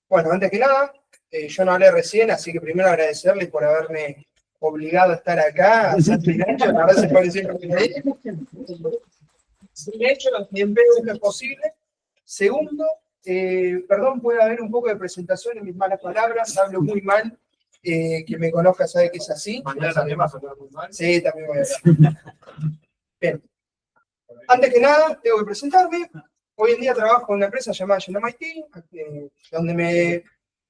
Bueno, antes que nada, yo no hablé recién, así que primero agradecerles por haberme obligado a estar acá. A Santi y Nacho, la verdad se pareció que sin hecho, en vez de lo posible. Segundo, perdón, puede haber un poco de presentación en mis malas palabras, hablo muy mal. Quien me conozca sabe que es así. Mañana también vas a hablar muy mal. Sí, también voy a hablar. Bien. Antes que nada, tengo que presentarme. Hoy en día trabajo en una empresa llamada Genome IT, donde me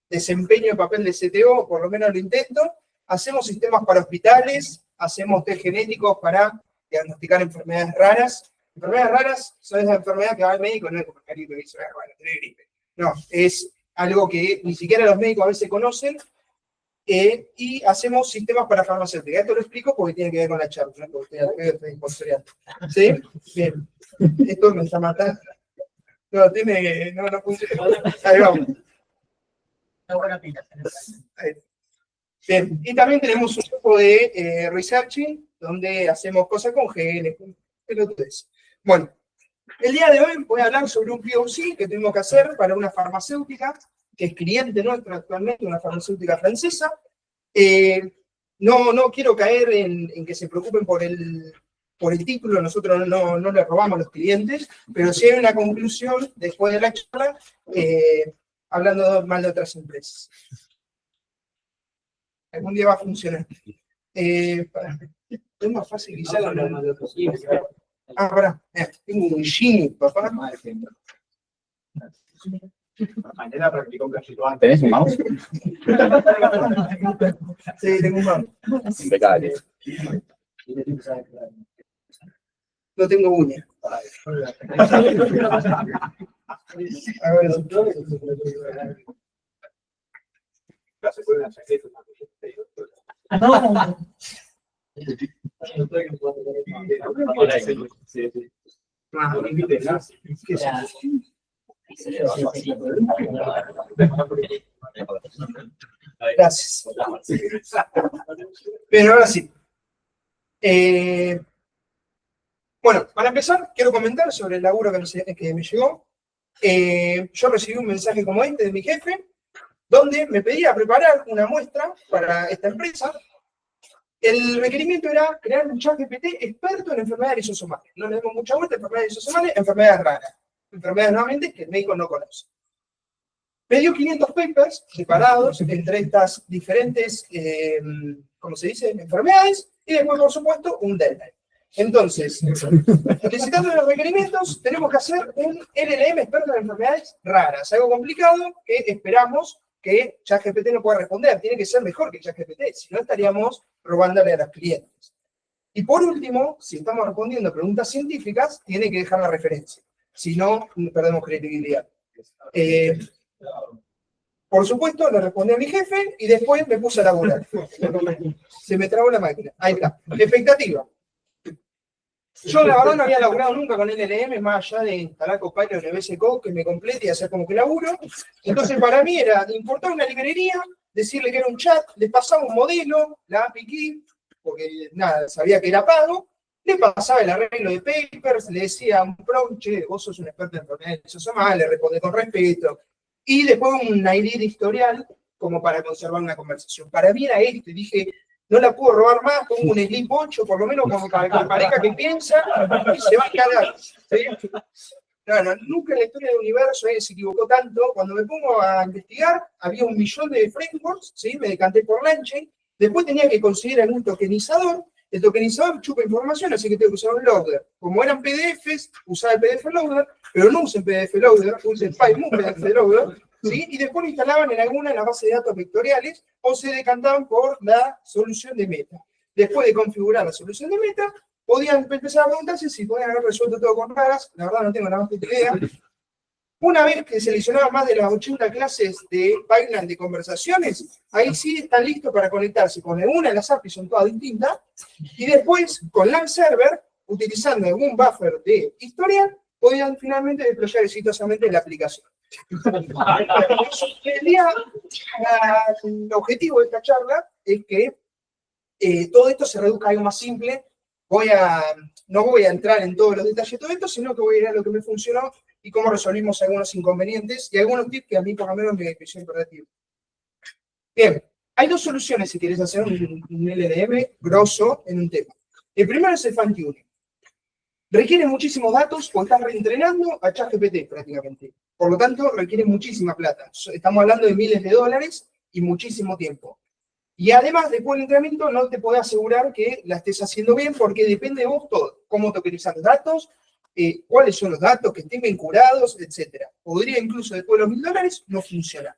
desempeño el papel de CTO, por lo menos lo intento. Hacemos sistemas para hospitales, hacemos test genéticos para diagnosticar enfermedades raras. Enfermedades raras son esas enfermedades que va al médico, no es como el carito que dice, bueno, tenés gripe. No, es algo que ni siquiera los médicos a veces conocen. Y hacemos sistemas para farmacéutica. Esto lo explico porque tiene que ver con la charla, ¿no? Porque estoy sponsoreando. ¿Sí? Bien. Esto me está matando. No, no funciona. Ahí vamos. Ahí. Bien. Y también tenemos un grupo de researching, donde hacemos cosas con genes, con pelotudes. Bueno, el día de hoy voy a hablar sobre un POC que tuvimos que hacer para una farmacéutica, que es cliente nuestro actualmente, una farmacéutica francesa. No quiero caer en que se preocupen por el título, nosotros no le robamos a los clientes, pero sí hay una conclusión después de la charla, hablando mal de otras empresas. Algún día va a funcionar. Es más fácil quizás. Pará, tengo un Gini, papá. Mañana practicó un cachito antes. ¿Tenés un mouse? Sí, tengo un mouse. Impecable. No tengo uña. A ver, gracias. Pero ahora sí. Bueno, para empezar, quiero comentar sobre el laburo que me llegó. Yo recibí un mensaje como este de mi jefe, donde me pedía preparar una muestra para esta empresa. El requerimiento era crear un ChatGPT experto en enfermedades lisosomales. No le demos mucha vuelta a enfermedades lisosomales, enfermedades raras. Enfermedades nuevamente que el médico no conoce. Me dio 500 papers separados entre estas diferentes, ¿cómo se dice?, enfermedades, y después, por supuesto, un deadline. Entonces, necesitando los requerimientos, tenemos que hacer un LLM experto en enfermedades raras. Algo complicado que esperamos que ChatGPT no pueda responder. Tiene que ser mejor que ChatGPT, si no estaríamos robándole a los clientes. Y por último, si estamos respondiendo preguntas científicas, tiene que dejar la referencia. Si no, perdemos credibilidad. Por supuesto, le respondí a mi jefe y después me puse a laburar. Se me trabó la máquina. Ahí está. Expectativa. Yo la verdad no había laburado nunca con LLM, más allá de instalar Copilot en VS Code, que me complete y hacer como que laburo. Entonces para mí era importar una librería, decirle que era un chat, le pasaba un modelo, la API key, porque nada, sabía que era pago, le pasaba el arreglo de papers, le decía un prompt, che, vos sos un experto en enfermedades lisosomales, le responde con respeto, y después un ID de historial como para conservar una conversación. Para mí era esto, y dije, no la puedo robar más, pongo un slip 8, por lo menos como para que parezca que piensa, y se va a quedar. ¿Sí? No, nunca en la historia del universo se equivocó tanto. Cuando me pongo a investigar, había 1 millón de frameworks, ¿sí? Me decanté por LangChain, después tenía que conseguir algún tokenizador, el tokenizador chupa información, así que tengo que usar un loader. Como eran PDFs, usaba el PDF loader, pero no usen PDF loader, usen PyMove PDF loader, ¿sí? Y después lo instalaban en alguna de las bases de datos vectoriales o se decantaban por la solución de meta. Después de configurar la solución de meta, podían empezar a preguntarse si podían haber resuelto todo con raras. La verdad no tengo la más puta idea. Una vez que seleccionaban más de las 80 clases de pipeline de conversaciones, ahí sí están listos para conectarse con alguna de las APIs, son todas distintas, y después con LAN Server, utilizando algún buffer de historial, podían finalmente deployar exitosamente la aplicación. El objetivo de esta charla es que todo esto se reduzca a algo más simple. No voy a entrar en todos los detalles de todo esto, sino que voy a ir a lo que me funcionó y cómo resolvimos algunos inconvenientes y algunos tips que a mí por lo menos me hicieron perder. Bien, hay dos soluciones si quieres hacer un LLM grosso en un tema. El primero es el fine tuning. Requiere muchísimos datos porque estás reentrenando a ChatGPT prácticamente. Por lo tanto, requiere muchísima plata. Estamos hablando de miles de dólares y muchísimo tiempo. Y además, después del entrenamiento, no te puedo asegurar que la estés haciendo bien porque depende de vos todo. Cómo te utilizas los datos, cuáles son los datos, que estén bien curados, etc. Podría incluso después de los $1000 no funcionar.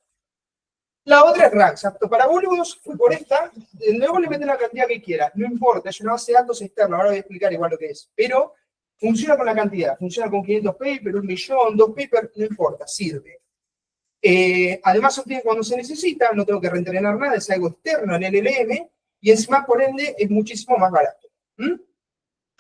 La otra es RAG, apto para bólvulos, fui por esta. Luego le meten la cantidad que quiera, no importa, es una base de datos externa, ahora voy a explicar igual lo que es. Pero funciona con la cantidad, funciona con 500 papers, 1.000.000, 2 papers, no importa, sirve. Además, obtiene cuando se necesita, no tengo que reentrenar nada, es algo externo en el LLM, y encima, por ende, es muchísimo más barato.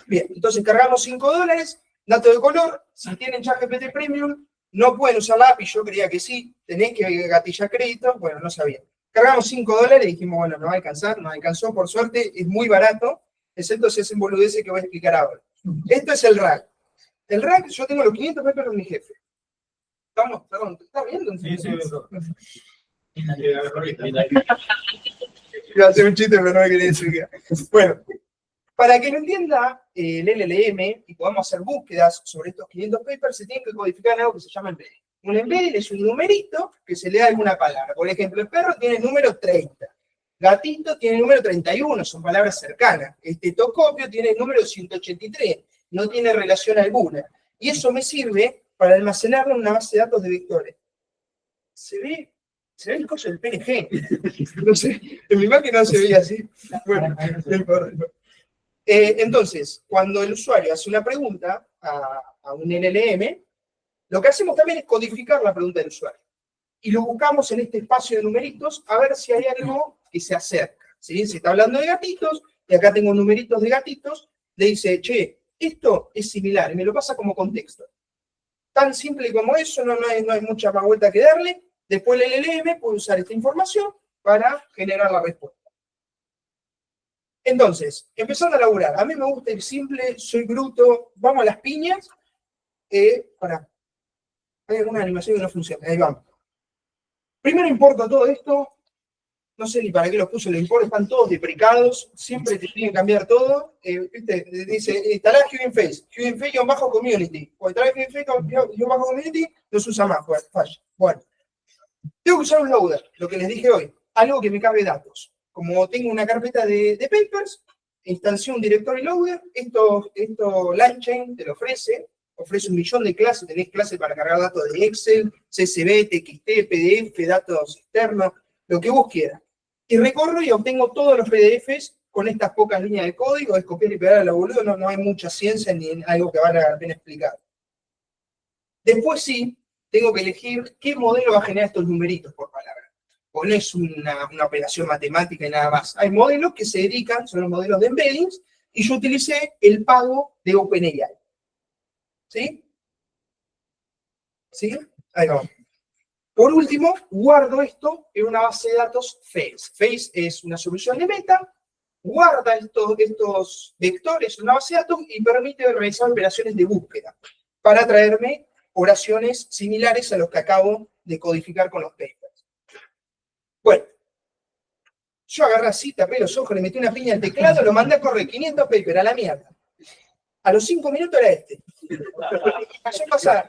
Bien, entonces cargamos $5, dato de color, si tienen ChatGPT Premium, no pueden usar la API, yo creía que sí, tenés que gatillar crédito, bueno, no sabía. Cargamos $5 y dijimos, bueno, no va a alcanzar, no alcanzó, por suerte, es muy barato, excepto si es en boludece que voy a explicar ahora. Esto es el RAG. El RAG, yo tengo los 500 papers de mi jefe. Estamos, perdón, ¿te estás viendo? Sí, sí, Iba a hacer un chiste, pero no me quería decir. Bueno, para que lo entienda el LLM y podamos hacer búsquedas sobre estos 500 papers, se tiene que codificar en algo que se llama embedding. Un embedding es un numerito que se le da a alguna palabra. Por ejemplo, el perro tiene el número 30. Gatito tiene el número 31, son palabras cercanas. Estetoscopio tiene el número 183, no tiene relación alguna. Y eso me sirve para almacenarlo en una base de datos de vectores. Se ve el coso del PNG. No sé, en mi máquina no se veía así. Bueno, no importa. Entonces, cuando el usuario hace una pregunta a un LLM, lo que hacemos también es codificar la pregunta del usuario. Y lo buscamos en este espacio de numeritos a ver si hay algo que se acerca. ¿Sí? Si está hablando de gatitos, y acá tengo numeritos de gatitos, le dice, che, esto es similar, y me lo pasa como contexto. Tan simple como eso, no hay mucha más vuelta que darle. Después el LLM puede usar esta información para generar la respuesta. Entonces, empezando a laburar. A mí me gusta ir simple, soy bruto, vamos a las piñas. Hay alguna animación que no funciona, ahí vamos. Primero importo todo esto, no sé ni para qué los puse, los imports están todos deprecados, siempre te tienen que cambiar todo. ¿Viste? Dice, instalar Hugging Face, Hugging Face-Community. O instalar Hugging Face-Community, no se usa más, falla. Bueno, tengo que usar un loader, lo que les dije hoy, algo que me cargue datos. Como tengo una carpeta de papers, instancié un directory loader, esto LangChain te lo ofrece 1.000.000 de clases, tenés clases para cargar datos de Excel, CSV, TXT, PDF, datos externos, lo que vos quieras. Y recorro y obtengo todos los PDFs con estas pocas líneas de código, es copiar y pegar a la boludo, no hay mucha ciencia ni algo que valga la pena explicar. Después sí, tengo que elegir qué modelo va a generar estos numeritos por palabra. O no es una operación matemática y nada más. Hay modelos que se dedican, son los modelos de embeddings, y yo utilicé el pago de OpenAI. ¿Sí? ¿Sí? Ahí va. Por último, guardo esto en una base de datos Face. Face es una solución de meta, guarda estos vectores en una base de datos y permite realizar operaciones de búsqueda para traerme oraciones similares a los que acabo de codificar con los papers. Bueno, yo agarré así, tapé los ojos, le metí una piña al teclado, lo mandé a correr 500 papers a la mierda. A los 5 minutos era este. Ayer pasada.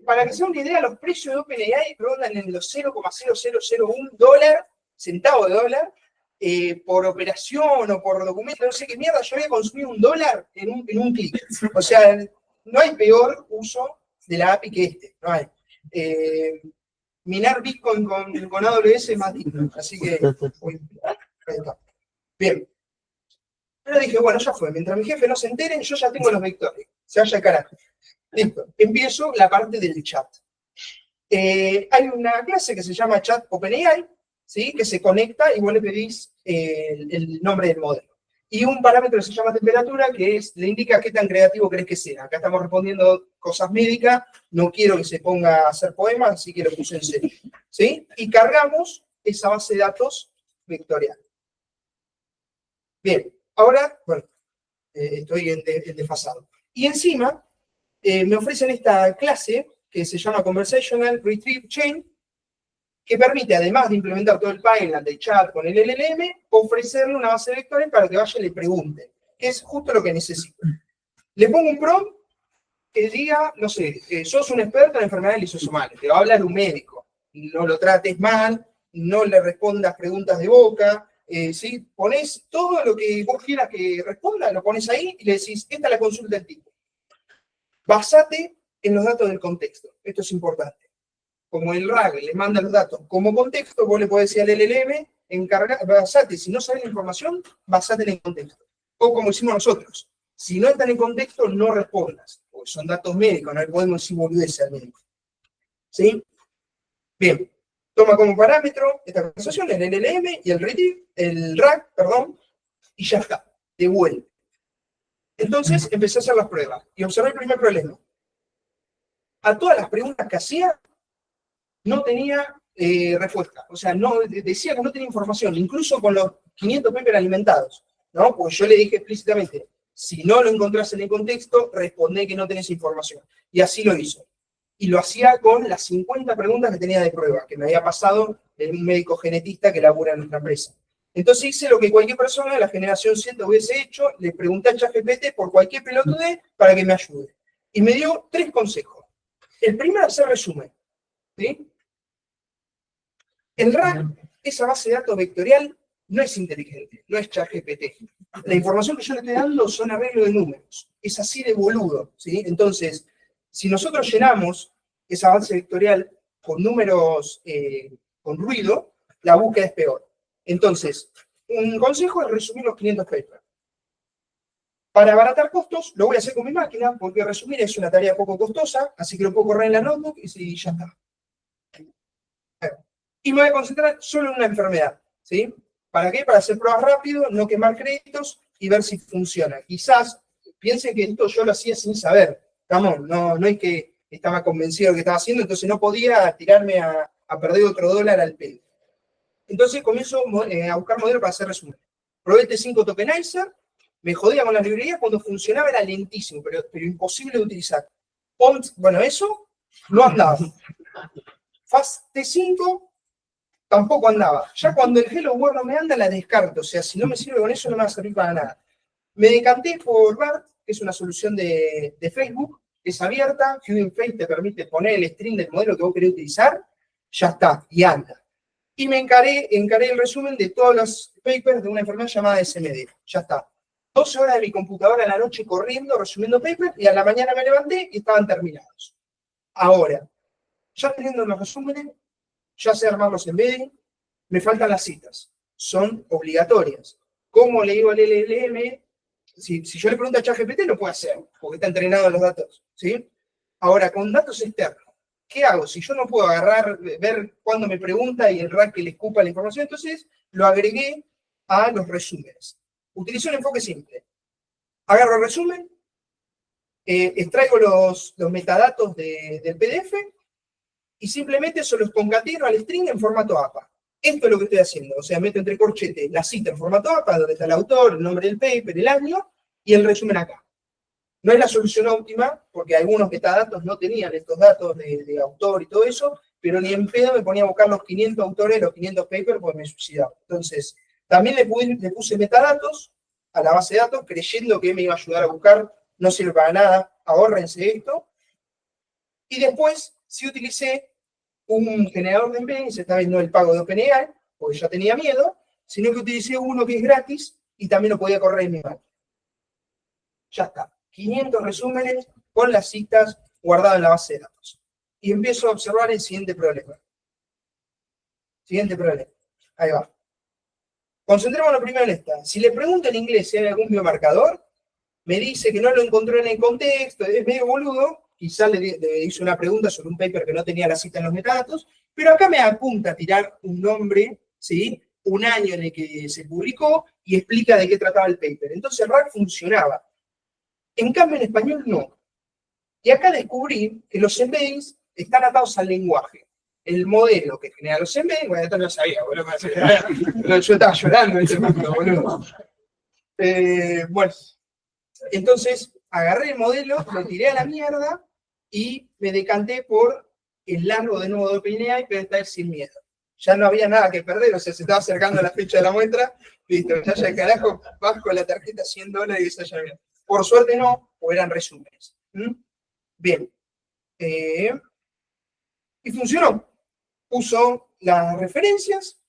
Para que sea una idea, los precios de OpenAI rondan en los $0,0001 centavos de dólar por operación o por documento, no sé qué mierda. Yo había consumido $1 en un clic. O sea, no hay peor uso de la API que este. No hay. Minar Bitcoin con AWS es más digno. Así que, uy, ahí está. Bien. Pero dije, bueno, ya fue. Mientras mi jefe no se entere, yo ya tengo los vectores. Se vaya al carajo. Listo. Empiezo la parte del chat. Hay una clase que se llama Chat OpenAI, ¿sí? Que se conecta y vos le pedís el nombre del modelo. Y un parámetro que se llama temperatura, que le indica qué tan creativo crees que sea. Acá estamos respondiendo cosas médicas, no quiero que se ponga a hacer poemas, así que lo puse en serio. ¿Sí? Y cargamos esa base de datos vectorial. Bien, ahora, bueno, estoy en desfasado. Y encima, me ofrecen esta clase que se llama Conversational Retrieve Chain, que permite, además de implementar todo el pipeline de chat con el LLM, ofrecerle una base de vectores para que vaya y le pregunte, que es justo lo que necesito. Le pongo un prompt que diga, no sé, sos un experto en enfermedades lisosomales, te va a hablar un médico, no lo trates mal, no le respondas preguntas de boca, ¿sí? Ponés todo lo que vos quieras que responda, lo pones ahí y le decís, esta es la consulta del tipo. Basate en los datos del contexto, esto es importante. Como el RAG le manda los datos como contexto, vos le podés decir al LLM, basate, si no sabes la información, basate en el contexto. O como hicimos nosotros, si no están en contexto, no respondas, porque son datos médicos, no le podemos decir boludeces al médico. ¿Sí? Bien, toma como parámetro esta conversación, el LLM y el RAG, y ya está, devuelve. Entonces empecé a hacer las pruebas y observé el primer problema. A todas las preguntas que hacía, no tenía respuesta. O sea, no, decía que no tenía información, incluso con los 500 papers alimentados, ¿no? Porque yo le dije explícitamente, si no lo encontrás en el contexto, respondé que no tenés información. Y así lo hizo. Y lo hacía con las 50 preguntas que tenía de prueba, que me había pasado en un médico genetista que labura en nuestra empresa. Entonces hice lo que cualquier persona de la generación 7 hubiese hecho, le pregunté a ChatGPT por cualquier pelotudez para que me ayude. Y me dio 3 consejos. El primero, hacer resumen. ¿Sí? El RAG, esa base de datos vectorial, no es inteligente, no es ChatGPT. La información que yo le estoy dando son arreglos de números. Es así de boludo, ¿sí? Entonces, si nosotros llenamos esa base vectorial con números con ruido, la búsqueda es peor. Entonces, un consejo es resumir los 500 papers. Para abaratar costos, lo voy a hacer con mi máquina, porque resumir es una tarea poco costosa, así que lo puedo correr en la notebook y ya está. Y me voy a concentrar solo en una enfermedad, ¿sí? ¿Para qué? Para hacer pruebas rápido, no quemar créditos y ver si funciona. Quizás piensen que esto yo lo hacía sin saber, no es que estaba convencido de lo que estaba haciendo, entonces no podía tirarme a perder otro dólar al pedo. Entonces comienzo a buscar modelos para hacer resumen. Probé el T5 Tokenizer, me jodía con las librerías, cuando funcionaba era lentísimo, pero imposible de utilizar. Bueno, eso no andaba. Fast T5 tampoco andaba. Ya cuando el Hello World no me anda, la descarto. O sea, si no me sirve con eso, no me va a servir para nada. Me decanté por BART, que es una solución de Facebook, que es abierta. Hugging Face te permite poner el string del modelo que vos querés utilizar. Ya está, y anda. Y me encaré el resumen de todos los papers de una enfermedad llamada SMD. Ya está. 12 horas de mi computadora a la noche corriendo, resumiendo papers, y a la mañana me levanté y estaban terminados. Ahora, ya teniendo los resúmenes, ya sé armar los embedding, me faltan las citas. Son obligatorias. ¿Cómo le digo al LLM? Si yo le pregunto a ChatGPT, lo puede hacer, porque está entrenado en los datos, ¿sí? Ahora, con datos externos, ¿qué hago? Si yo no puedo agarrar, ver cuándo me pregunta y el RAG que le escupa la información, entonces lo agregué a los resúmenes. Utilizo un enfoque simple. Agarro el resumen, extraigo los metadatos del PDF y simplemente se los concateno al string en formato APA. Esto es lo que estoy haciendo. O sea, meto entre corchetes la cita en formato APA, donde está el autor, el nombre del paper, el año, y el resumen acá. No es la solución óptima, porque algunos metadatos no tenían estos datos de autor y todo eso, pero ni en pedo me ponía a buscar los 500 autores, los 500 papers, porque me suicidaba. Entonces, también le puse metadatos a la base de datos, creyendo que me iba a ayudar a buscar. No sirve para nada, ahórrense esto. Y después, sí utilicé un generador de embeddings, esta vez no el pago de OpenAI, porque ya tenía miedo, sino que utilicé uno que es gratis y también lo podía correr en mi máquina. Ya está. 500 resúmenes con las citas guardadas en la base de datos. Y empiezo a observar el siguiente problema. Siguiente problema. Ahí va. Concentrémonos primero en esta. Si le pregunto en inglés si hay algún biomarcador, me dice que no lo encontró en el contexto, es medio boludo. Quizás le hice una pregunta sobre un paper que no tenía la cita en los metadatos, pero acá me apunta a tirar un nombre, ¿sí? Un año en el que se publicó y explica de qué trataba el paper. Entonces el RAG funcionaba. En cambio, en español no. Y acá descubrí que los embeddings están atados al lenguaje. El modelo que genera los embeddings, bueno, esto no lo sabía, boludo, pero yo estaba llorando en ese momento, boludo. Bueno, entonces, agarré el modelo, lo tiré a la mierda y me decanté por el largo de nuevo de OpenAI y PyTest sin miedo. Ya no había nada que perder, o sea, se estaba acercando la fecha de la muestra, listo, ya el carajo, bajo la tarjeta $100 y eso ya bien. Por suerte no, o eran resúmenes. Bien. Y funcionó. Puso las referencias,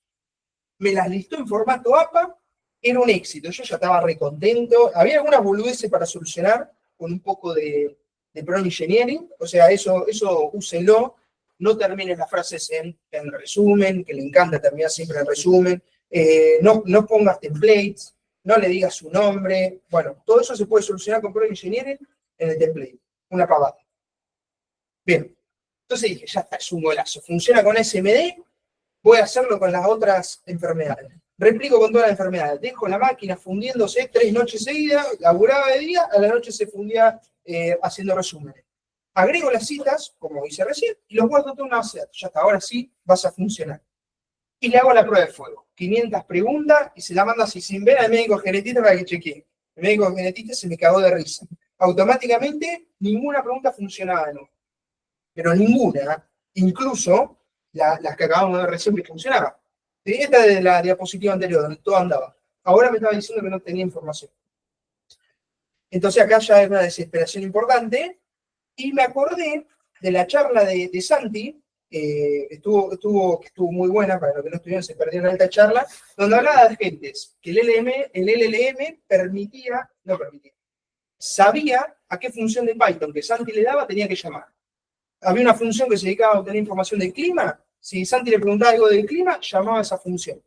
me las listó en formato APA, era un éxito, yo ya estaba recontento. Había algunas boludeces para solucionar con un poco de prompt engineering, o sea, eso úsenlo. No terminen las frases en resumen, que le encanta terminar siempre en resumen. No pongas templates, no le digas su nombre. Bueno, todo eso se puede solucionar con prompt engineering en el template. Una pavada. Bien. Entonces dije, ya está, es un golazo. Funciona con SMD, voy a hacerlo con las otras enfermedades. Replico con todas las enfermedades. Dejo la máquina fundiéndose 3 noches seguidas, laburaba de día, a la noche se fundía haciendo resúmenes. Agrego las citas, como hice recién, y los guardo todo en una base de datos. Ya está, ahora sí vas a funcionar. Y le hago la prueba de fuego. 500 preguntas y se la mando así sin ver al médico genetista para que chequee. El médico genetista se me cagó de risa. Automáticamente, ninguna pregunta funcionaba de nuevo. Pero ninguna, incluso las que acabamos de ver recién que funcionaban. Esta de la diapositiva anterior, donde todo andaba. Ahora me estaba diciendo que no tenía información. Entonces acá ya es una desesperación importante. Y me acordé de la charla de Santi, estuvo muy buena, para los que no estuvieron se perdieron alta charla, donde hablaba de agentes, que el LLM sabía a qué función de Python que Santi le daba tenía que llamar. Había una función que se dedicaba a obtener información del clima. Si Santi le preguntaba algo del clima, llamaba a esa función.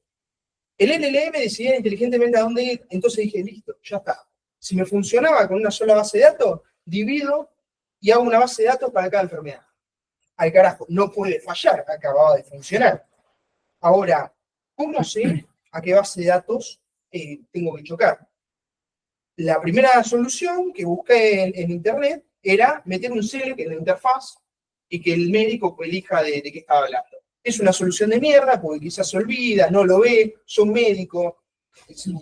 El LLM decidía inteligentemente a dónde ir, entonces dije, listo, ya está. Si me funcionaba con una sola base de datos, divido y hago una base de datos para cada enfermedad. Al carajo, no puede fallar, acababa de funcionar. Ahora, ¿cómo sé a qué base de datos tengo que chocar? La primera solución que busqué en internet era meter un select en la interfaz y que el médico elija de qué estaba hablando. Es una solución de mierda, porque quizás se olvida, no lo ve, son médicos,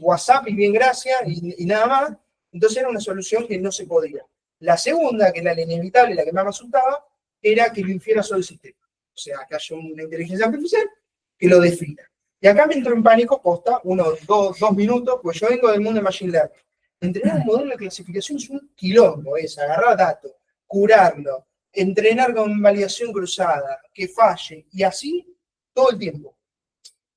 WhatsApp y bien gracias, y nada más. Entonces era una solución que no se podía. La segunda, que era la inevitable, la que más me asustaba, era que lo infiera solo el sistema. O sea, que haya una inteligencia artificial que lo defina. Y acá me entró en pánico, posta, dos minutos, pues yo vengo del mundo de Machine Learning. Entrenar un modelo de clasificación es un quilombo, es agarrar datos, curarlo, entrenar con validación cruzada, que falle, y así todo el tiempo.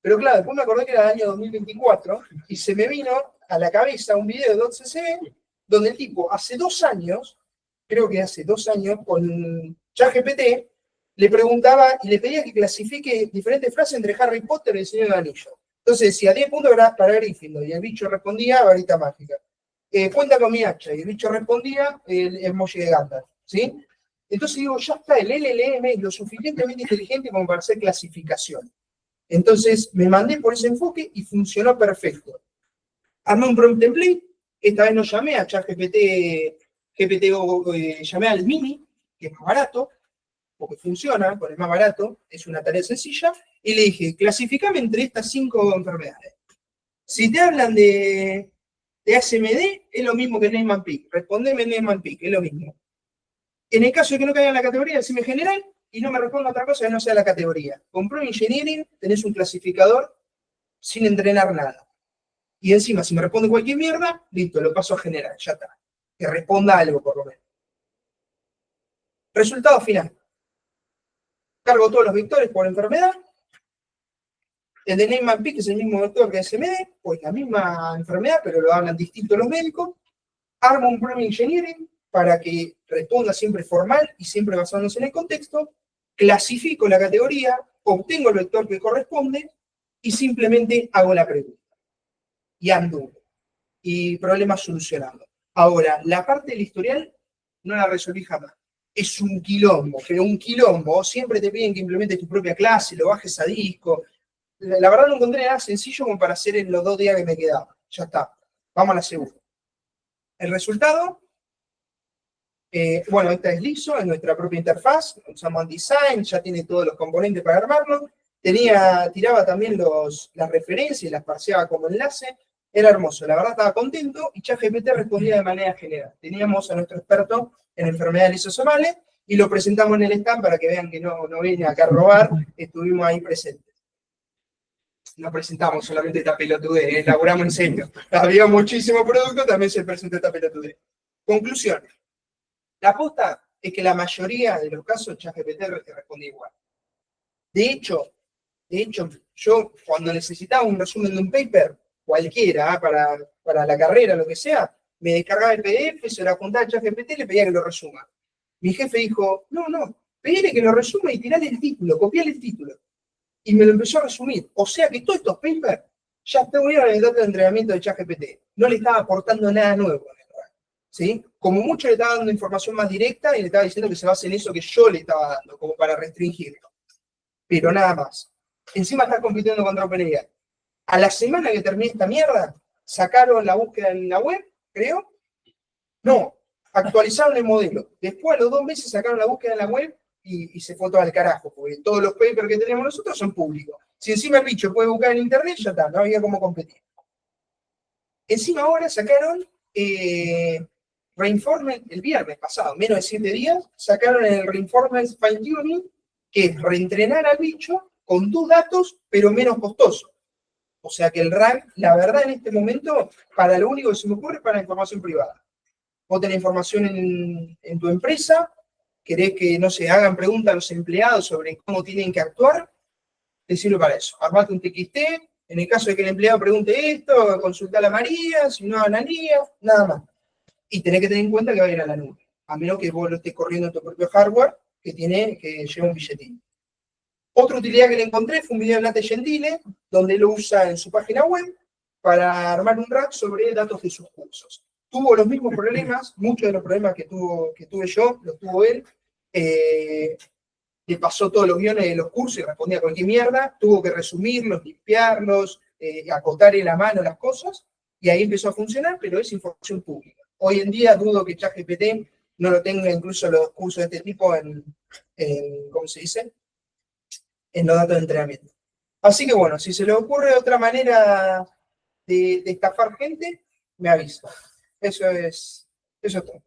Pero claro, después me acordé que era el año 2024 y se me vino a la cabeza un video de .ccb donde el tipo hace 2 años, creo que hace 2 años, con ChatGPT, le preguntaba y le pedía que clasifique diferentes frases entre Harry Potter y el Señor del Anillo. Entonces decía 10 puntos para Gryffindor y el bicho respondía varita mágica. Cuenta con mi hacha y el bicho respondía el emoji de Gandalf, ¿sí? Entonces digo, ya está, el LLM es lo suficientemente inteligente como para hacer clasificación. Entonces me mandé por ese enfoque y funcionó perfecto. Armé un prompt template, esta vez no llamé a ChatGPT, llamé al Mini, que es más barato, porque funciona con el más barato, es una tarea sencilla, y le dije, clasificame entre estas 5 enfermedades. Si te hablan de ASMD, es lo mismo que Neyman Peak, respondeme Neyman Peak, es lo mismo. En el caso de que no caiga en la categoría, decime general, y no me responda otra cosa que no sea la categoría. Con Prompt Engineering tenés un clasificador sin entrenar nada. Y encima, si me responde cualquier mierda, listo, lo paso a general, ya está. Que responda algo, por lo menos. Resultado final. Cargo todos los vectores por enfermedad. El de Neyman Peak es el mismo vector que SMD, pues la misma enfermedad, pero lo hablan distintos los médicos. Armo un Prompt Engineering para que responda siempre formal y siempre basándose en el contexto. Clasifico la categoría, obtengo el vector que corresponde y simplemente hago la pregunta. Y ando. Y problema solucionado. Ahora, la parte del historial no la resolví jamás. Es un quilombo, pero un quilombo. Siempre te piden que implementes tu propia clase, lo bajes a disco. La verdad no encontré nada sencillo como para hacer en los 2 días que me quedaban. Ya está. Vamos a la segunda. El resultado, bueno, esta es liso, es nuestra propia interfaz. Usamos Design, ya tiene todos los componentes para armarlo. Tiraba también las referencias y las parseaba como enlace. Era hermoso, la verdad estaba contento y ChatGPT respondía de manera general. Teníamos a nuestro experto en enfermedades lisosomales y lo presentamos en el stand para que vean que no vine acá a robar, estuvimos ahí presentes. No presentamos solamente esta pelotudez, elaboramos en serio. Había muchísimo producto, también se presentó esta pelotudez. Conclusión. La aposta es que la mayoría de los casos ChatGPT responde igual. De hecho, yo cuando necesitaba un resumen de un paper, cualquiera, para la carrera, lo que sea, me descargaba el PDF, se lo apuntaba a ChatGPT y le pedía que lo resuma. Mi jefe dijo, no, pedile que lo resuma y tirale el título, copiale el título. Y me lo empezó a resumir. O sea que todos estos papers ya estuvieron en el dato de entrenamiento de ChatGPT. No le estaba aportando nada nuevo. ¿Sí? Como mucho le estaba dando información más directa y le estaba diciendo que se base en eso que yo le estaba dando, como para restringirlo. Pero nada más. Encima está compitiendo contra OpenAI. A la semana que terminé esta mierda, sacaron la búsqueda en la web, creo. No, actualizaron el modelo. Después, a los 2 meses, sacaron la búsqueda en la web y se fue todo al carajo, porque todos los papers que tenemos nosotros son públicos. Si encima el bicho puede buscar en internet, ya está, no había cómo competir. Encima ahora sacaron Reinforcement el viernes pasado, menos de 7 días, sacaron el Reinforcement Fine Tuning, que es reentrenar al bicho con tus datos, pero menos costoso. O sea que el RAG, la verdad, en este momento, para lo único que se me ocurre es para la información privada. Vos tenés información en tu empresa, querés que, no sé, hagan preguntas a los empleados sobre cómo tienen que actuar, te sirve para eso. Armate un TXT, en el caso de que el empleado pregunte esto, consultar a María, si no a Analía, nada más. Y tenés que tener en cuenta que va a ir a la nube, a menos que vos lo estés corriendo en tu propio hardware, que lleva un billetín. Otra utilidad que le encontré fue un video de Nate Gentile, donde lo usa en su página web para armar un rack sobre datos de sus cursos. Tuvo los mismos problemas, muchos de los problemas que tuve yo, los tuvo él. Le pasó todos los guiones de los cursos y respondía a cualquier mierda. Tuvo que resumirlos, limpiarlos, acotar en la mano las cosas, y ahí empezó a funcionar, pero es información pública. Hoy en día dudo que ChatGPT no lo tenga incluso los cursos de este tipo en ¿cómo se dice? En los datos de entrenamiento. Así que bueno, si se le ocurre otra manera de estafar gente, me avisa. Eso es todo.